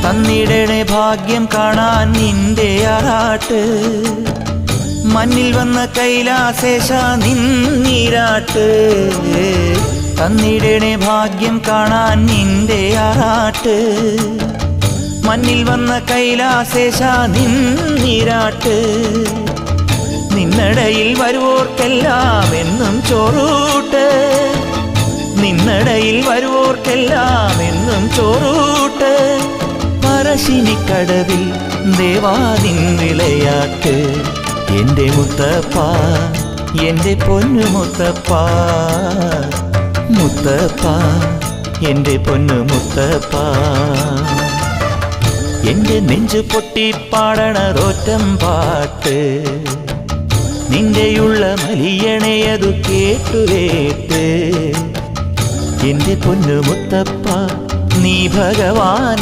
തന്നിടണേ ഭാഗ്യം കാണാൻ നിന്റെ ആറാട്ട് മണ്ണിൽ വന്ന കൈലാസേശ നിന്നീരാട്ട് തന്നിടണേ ഭാഗ്യം കാണാൻ നിന്റെ ആറാട്ട് മണ്ണിൽ വന്ന കൈലാസേശ നിന്നീരാട്ട് നിന്നടയിൽ വരുവോർക്കെല്ലാം എന്നും ചോറൂട്ട് നിന്നടയിൽ വരുവോർക്കെല്ലാം എന്നും ചോറൂട്ട് പറശ്ശിനിക്കടവിൽ ദേവാദിൻ വിളയാട്ട് എൻ്റെ മുത്തപ്പ എൻ്റെ പൊന്നു മുത്തപ്പ മുത്തപ്പ എൻ്റെ പൊന്നു മുത്തപ്പ എൻ്റെ നെഞ്ചു പൊട്ടി പാടണതൊറ്റം പാട്ട് നിന്റെയുള്ള മലിയണയതു കേട്ടുകേട്ട് എൻ്റെ പൊന്നു മുത്തപ്പ നീ ഭഗവാൻ